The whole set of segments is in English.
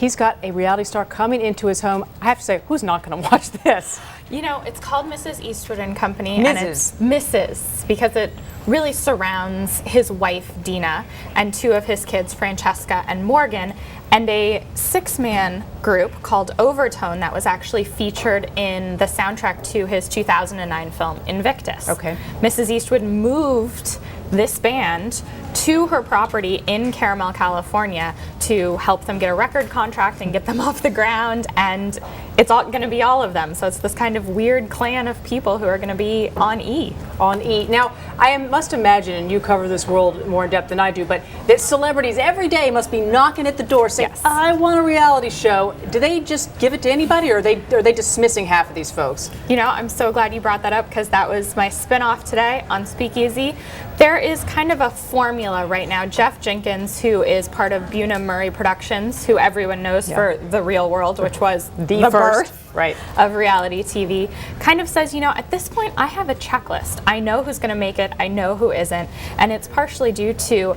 He's got a reality star coming into his home. I have to say, who's not going to watch this? You know, it's called Mrs. Eastwood and Company, Mrs. and it's Mrs. because it really surrounds his wife, Dina, and two of his kids, Francesca and Morgan, and a six-man group called Overtone that was actually featured in the soundtrack to his 2009 film, Invictus. Okay. Mrs. Eastwood moved this band to her property in Carmel, California to help them get a record contract and get them off the ground, and it's all going to be all of them. So it's this kind of weird clan of people who are going to be on E. On E. Now, I must imagine, and you cover this world more in depth than I do, but that celebrities every day must be knocking at the door saying, Yes. I want a reality show. Do they just give it to anybody, or are they dismissing half of these folks? You know, I'm so glad you brought that up because that was my spinoff today on Speakeasy. There is kind of a formula right now. Jeff Jenkins, who is part of Buna Murray Productions, who everyone knows for The Real World, which was the birth of reality TV, kind of says, you know, at this point I have a checklist. I know who's going to make it, I know who isn't, and it's partially due to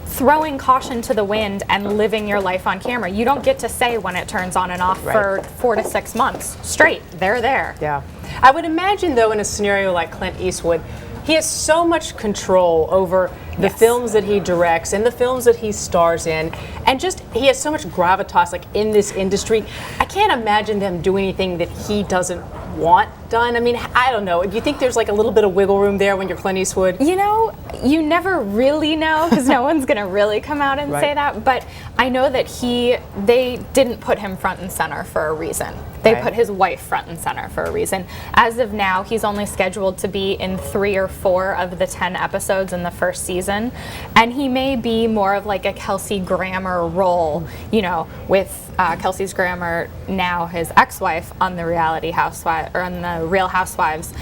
throwing caution to the wind and living your life on camera. You don't get to say when it turns on and off for 4 to 6 months straight. They're there. Yeah. I would imagine, though, in a scenario like Clint Eastwood, he has so much control over the films that he directs and the films that he stars in, and just he has so much gravitas like in this industry. I can't imagine them doing anything that he doesn't want done. I mean, I don't know. Do you think there's like a little bit of wiggle room there when you're Clint Eastwood? You know, you never really know because no one's going to really come out and say that. But I know that they didn't put him front and center for a reason. They put his wife front and center for a reason. As of now, he's only scheduled to be in 3 or 4 of the 10 episodes in the first season. And he may be more of like a Kelsey Grammer role, you know, with Kelsey's Grammer, now his ex-wife, on the Reality Housewives, or on the Real Housewives.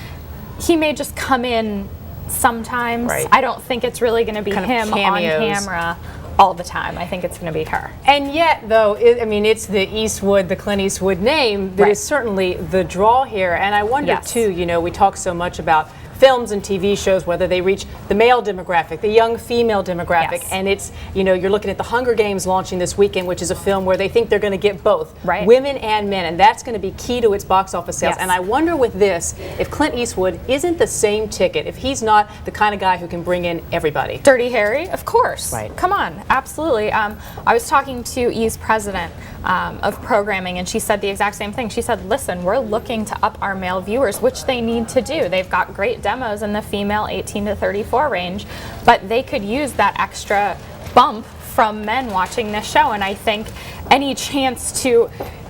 He may just come in sometimes. I don't think it's really going to be him on camera all the time. I think it's going to be her. And yet, though, I mean, it's the Eastwood, the Clint Eastwood name that is certainly the draw here. And I wonder, too, you know, we talk so much about films and TV shows, whether they reach the male demographic, the young female demographic, and it's, you know, you're looking at the Hunger Games launching this weekend, which is a film where they think they're going to get both women and men, and that's going to be key to its box office sales. And I wonder with this, if Clint Eastwood isn't the same ticket, if he's not the kind of guy who can bring in everybody. Dirty Harry, of course. Come on, absolutely. I was talking to E's president of programming, and she said the exact same thing. She said, listen, we're looking to up our male viewers, which they need to do. They've got great demos in the female 18 to 34 range, but they could use that extra bump from men watching this show. And I think any chance to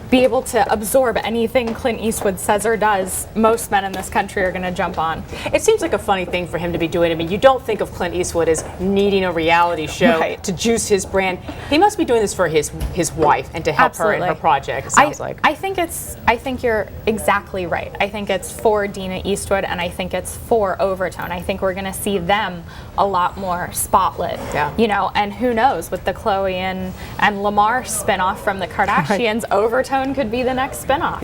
be able to absorb anything Clint Eastwood says or does, most men in this country are going to jump on. It seems like a funny thing for him to be doing. I mean, you don't think of Clint Eastwood as needing a reality show to juice his brand. He must be doing this for his wife and to help her in her project, it sounds like. I think you're exactly right. I think it's for Dina Eastwood, and I think it's for Overtone. I think we're going to see them a lot more spotlit. You know, and who knows, with the Chloe and Lamar spinoff from the Kardashians, Overtone could be the next spinoff.